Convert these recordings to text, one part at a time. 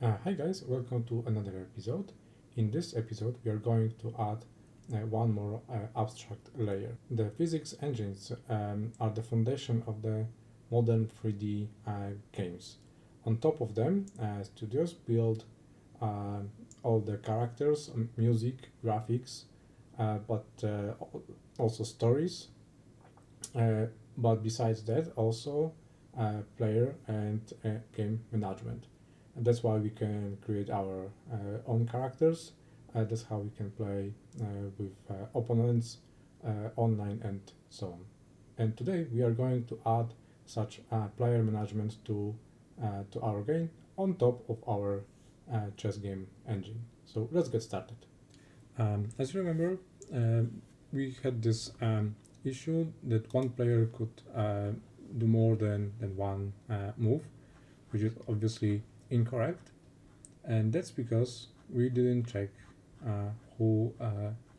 Hi guys, welcome to another episode. In this episode we are going to add one more abstract layer. The physics engines are the foundation of the modern 3D games. On top of them, studios build all the characters, music, graphics, but also stories. But besides that, also player and game management. And that's why we can create our own characters. That's how we can play with opponents online and so on. And today we are going to add such player management to our game on top of our chess game engine. So let's get started. As you remember, we had this issue that one player could do more than one move, which is obviously incorrect, and that's because we didn't check uh, who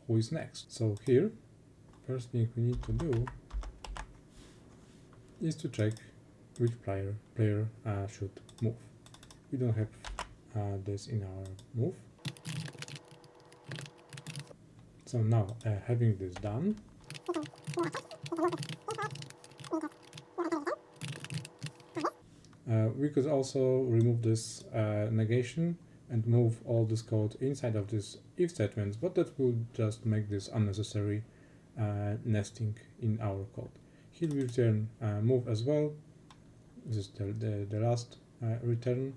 is next. So here, first thing we need to do is to check which player should move. We don't have this in our move. So now, having this done, we could also remove this negation and move all this code inside of this if statements, but that will just make this unnecessary nesting in our code. Here we return move as well. This is the last return.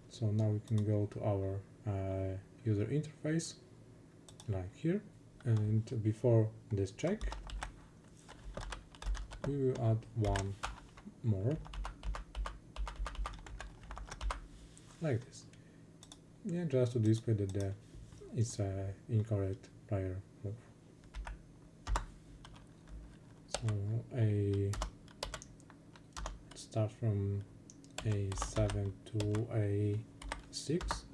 So now we can go to our user interface, like here, and before this check, we will add one more, like this. Yeah, just to display that it's incorrect player move. So start from A7 to A6,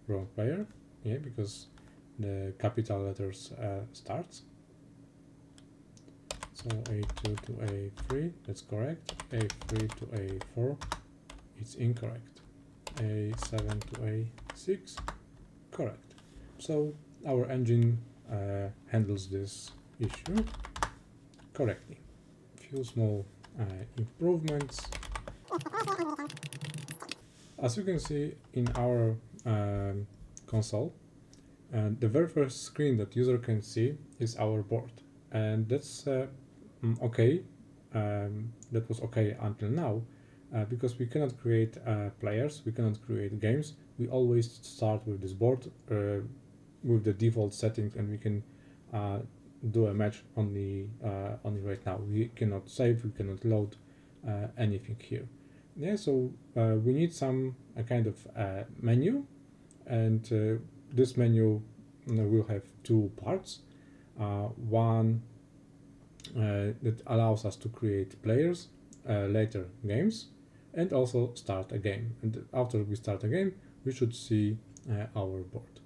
wrong player, yeah, because the capital letters starts. So A2 to A3, that's correct. A3 to A4, it's incorrect. A7 to A6, correct. So our engine handles this issue correctly. Few small improvements. As you can see in our console, the very first screen that user can see is our board, and that's okay. That was okay until now, because we cannot create players, we cannot create games. We always start with this board with the default settings, and we can do a match only right now. We cannot save, we cannot load anything here. Yeah, so we need some kind of menu, and this menu will have two parts. One that allows us to create players, later games, and also start a game. And after we start a game, we should see our board.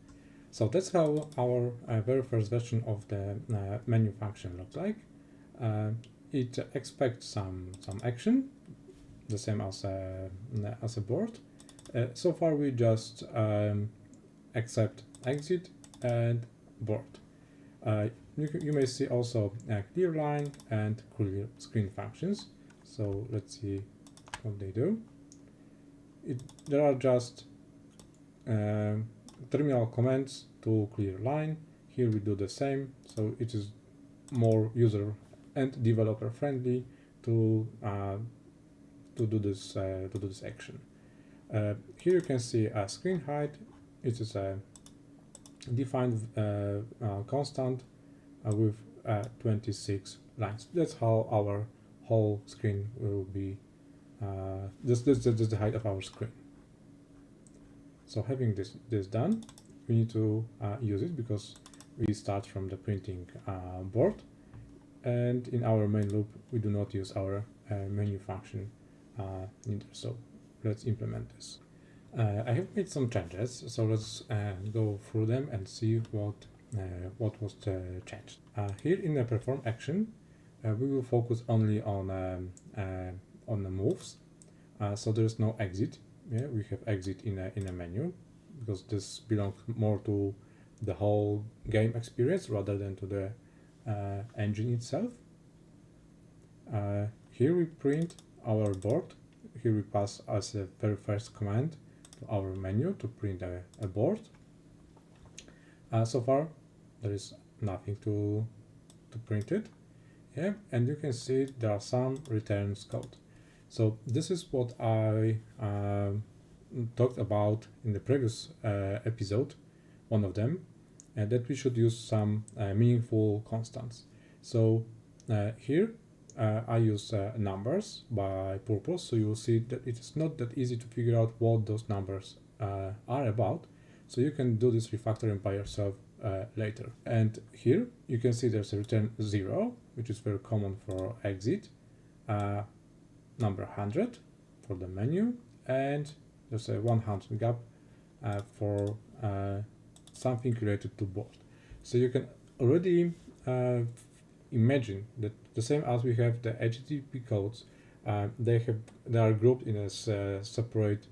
So that's how our very first version of the menu function looks like. It expects some action, the same as a board. So far we just accept exit and board. You may see also clear line and clear screen functions. So let's see what they do. There are just terminal commands to clear line. Here we do the same, so it is more user and developer friendly to do this action. Here you can see a screen height. It is a defined constant with 26 lines. That's how our whole screen will be. This is the height of our screen. So having this done, we need to use it because we start from the printing board, and in our main loop we do not use our menu function either. So let's implement this. I have made some changes, so let's go through them and see what was changed. Here in the perform action, we will focus only on the moves, so there is no exit. Yeah, we have exit in a menu, because this belongs more to the whole game experience rather than to the engine itself. Here we print our board. Here we pass as the very first command to our menu to print a board. So far there is nothing to print it. Yeah, and you can see there are some returns code. So this is what I talked about in the previous episode, one of them, that we should use some meaningful constants. So here I use numbers by purpose, so you will see that it is not that easy to figure out what those numbers are about. So you can do this refactoring by yourself later. And here you can see there's a return 0, which is very common for exit, number 100 for the menu, and there's a 100 gap for something related to board. So you can already imagine that the same as we have the HTTP codes, they are grouped in as separate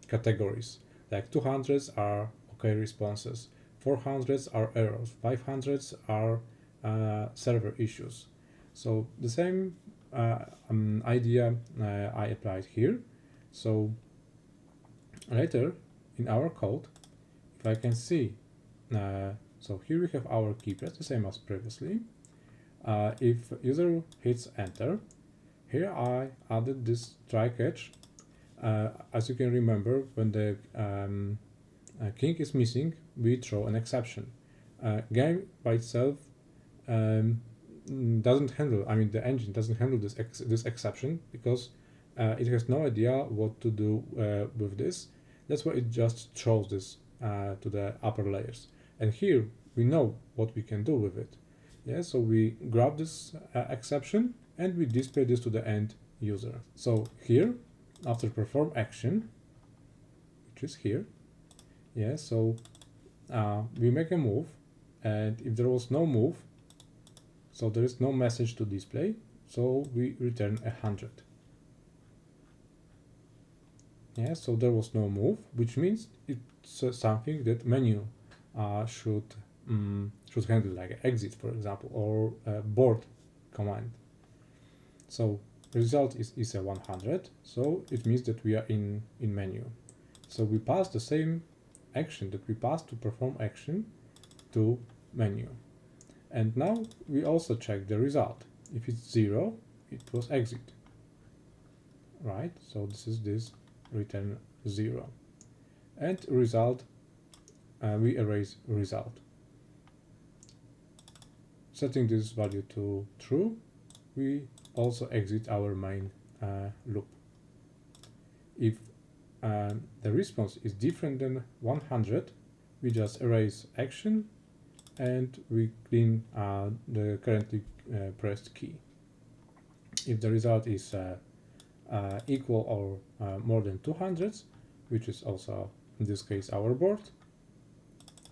categories. Like 200s are OK responses, 400s are errors, 500s are server issues. So the same idea I applied here. So later in our code, if I can see, so here we have our key press, the same as previously. If user hits enter, here I added this try catch. As you can remember, when the king is missing, we throw an exception. Game by itself doesn't handle, the engine doesn't handle this exception, because it has no idea what to do with this. That's why it just throws this to the upper layers. And here we know what we can do with it. Yeah, so we grab this exception and we display this to the end user. So here, after perform action, which is here, yeah, so we make a move, and if there was no move, so there is no message to display, so we return 100. Yeah, so there was no move, which means it's something that menu should handle, like exit, for example, or board command. So result is a 100, so it means that we are in menu. So we pass the same action that we passed to perform action to menu. And now we also check the result. If it's 0, it was exit, right? So this is this return 0. And result, we erase result. Setting this value to true, we also exit our main loop. If the response is different than 100, we just erase action and we clean the currently pressed key. If the result is equal or more than 200, which is also in this case our board,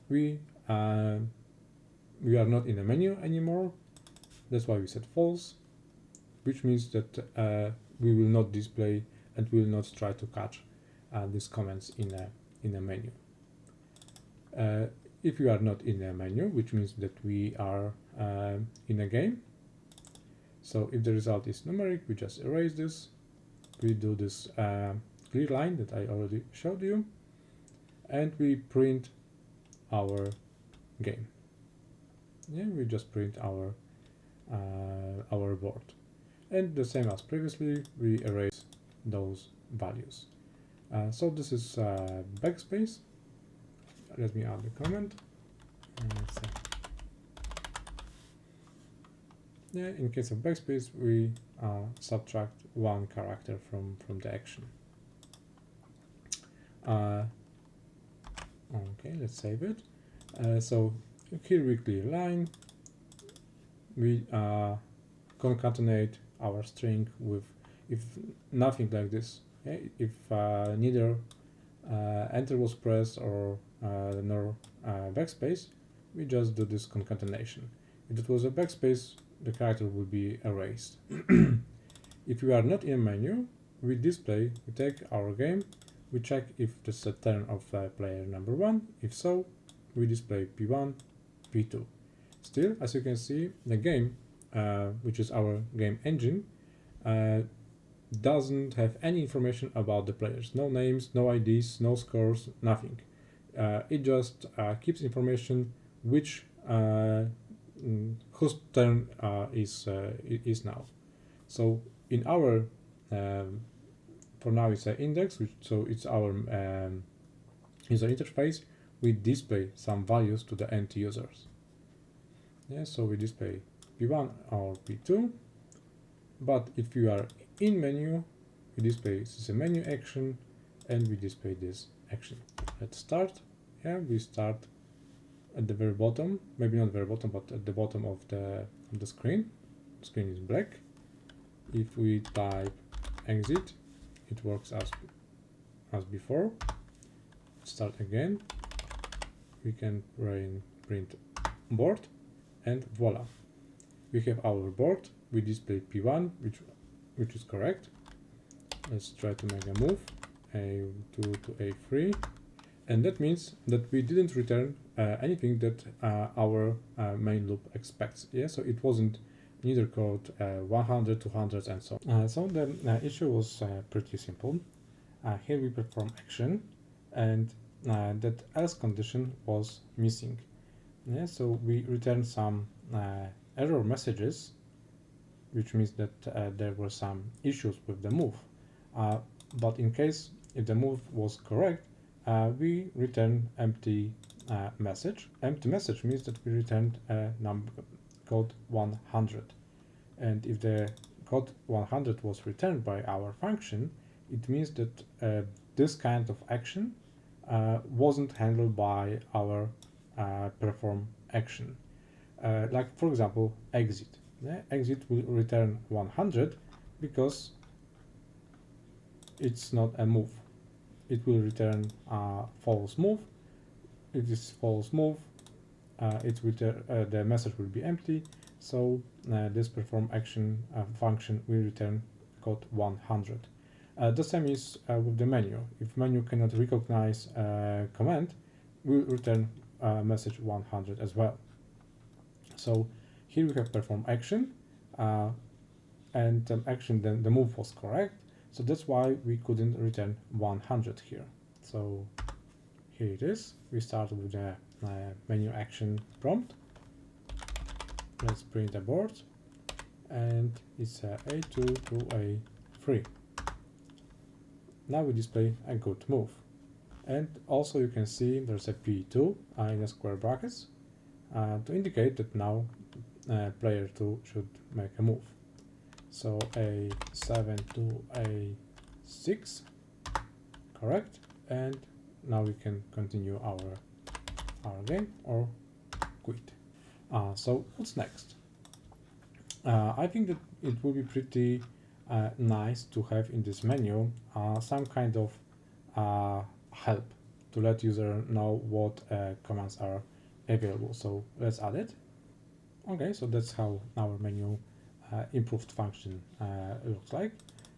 we are not in a menu anymore. That's why we set false, which means that we will not display and will not try to catch these comments in a menu. If you are not in a menu, which means that we are in a game, so if the result is numeric, we just erase this. We do this clear line that I already showed you, and we print our game. Yeah, we just print our board, and the same as previously, we erase those values. So this is backspace. Let me add the comment. Yeah, in case of backspace, we subtract one character from the action. Okay, let's save it. So here we clear line. We concatenate our string with if nothing like this. Okay? If neither enter was pressed or nor backspace, we just do this concatenation. If it was a backspace, the character will be erased. If we are not in a menu, we take our game, we check if this is a turn of player number 1. If so, we display P1, P2. Still, as you can see, the game, which is our game engine, doesn't have any information about the players. No names, no IDs, no scores, nothing. It just keeps information which whose turn is now. So in our for now it's an index, so it's our user interface. We display some values to the end users. Yeah, so we display P1 or P2. But if you are in menu, we display this is a menu action, and we display this action. Let's start. Yeah, we start at the very bottom, maybe not very bottom, but at the bottom of the screen. The screen is black. If we type exit, it works as before. Start again. We can print board, and voila, we have our board. We display P1, which is correct. Let's try to make a move, A2 to A3, and that means that we didn't return anything that our main loop expects. Yeah, so it wasn't neither code 100, 200, and so on. So the issue was pretty simple. Here we perform action, and that else condition was missing. Yeah, so we return some error messages, which means that there were some issues with the move. But in case if the move was correct, we return empty message. Empty message means that we returned a number code 100. And if the code 100 was returned by our function, it means that this kind of action wasn't handled by our perform action. Like for example, exit. Yeah, exit will return 100 because it's not a move. It will return false move. It is false move. The message will be empty. So this perform action function will return code 100. The same is with the menu. If menu cannot recognize a command, will return message 100 as well. So here we have perform action, and action, then the move was correct, so that's why we couldn't return 100 here. So here it is. We start with the menu action prompt. Let's print a board, and it's A2 to A3. Now we display a good move, and also you can see there's a P2 in a square brackets to indicate that now player 2 should make a move. So A7 to A6, correct, and now we can continue our game or quit. So what's next? I think that it will be pretty nice to have in this menu some kind of help to let user know what commands are available. So let's add it. Okay, so that's how our menu improved function looks like.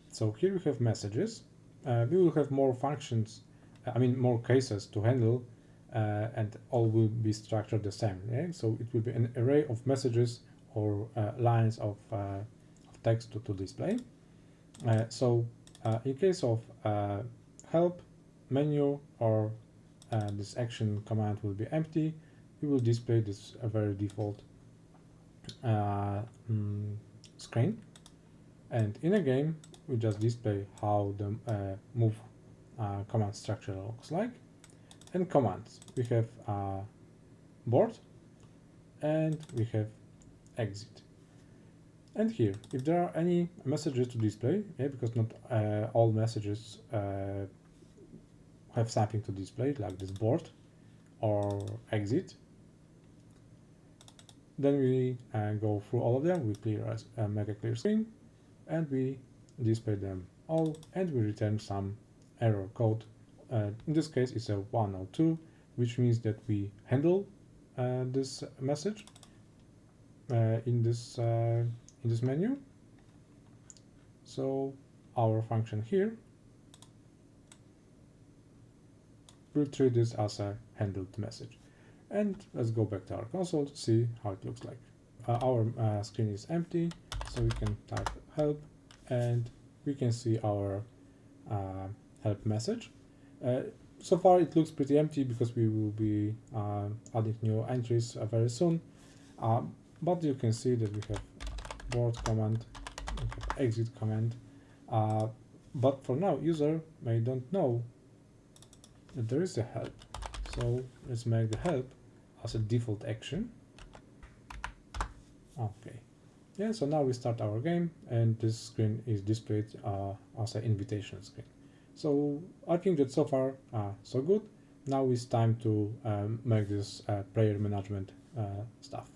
So here we have messages. We will have more functions, more cases to handle, and all will be structured the same. Yeah? So it will be an array of messages or lines of text to display. So in case of help, menu, or this action command will be empty, we will display this very default screen. And in a game, we just display how the move command structure looks like. And commands, we have board, and we have exit. And here, if there are any messages to display, because not all messages have something to display, like this board or exit, then we go through all of them, we make a clear screen, and we display them all, and we return some error code. In this case, it's a 102, which means that we handle this message in this menu. So our function here will treat this as a handled message. And let's go back to our console to see how it looks like. Our screen is empty, so we can type help and we can see our help message. So far it looks pretty empty because we will be adding new entries very soon, but you can see that we have board command, we have exit command, but for now user may don't know that there is a help. So let's make the help as a default action. Okay, yeah, so now we start our game and this screen is displayed as an invitation screen. So I think that so far so good. Now it's time to make this player management stuff.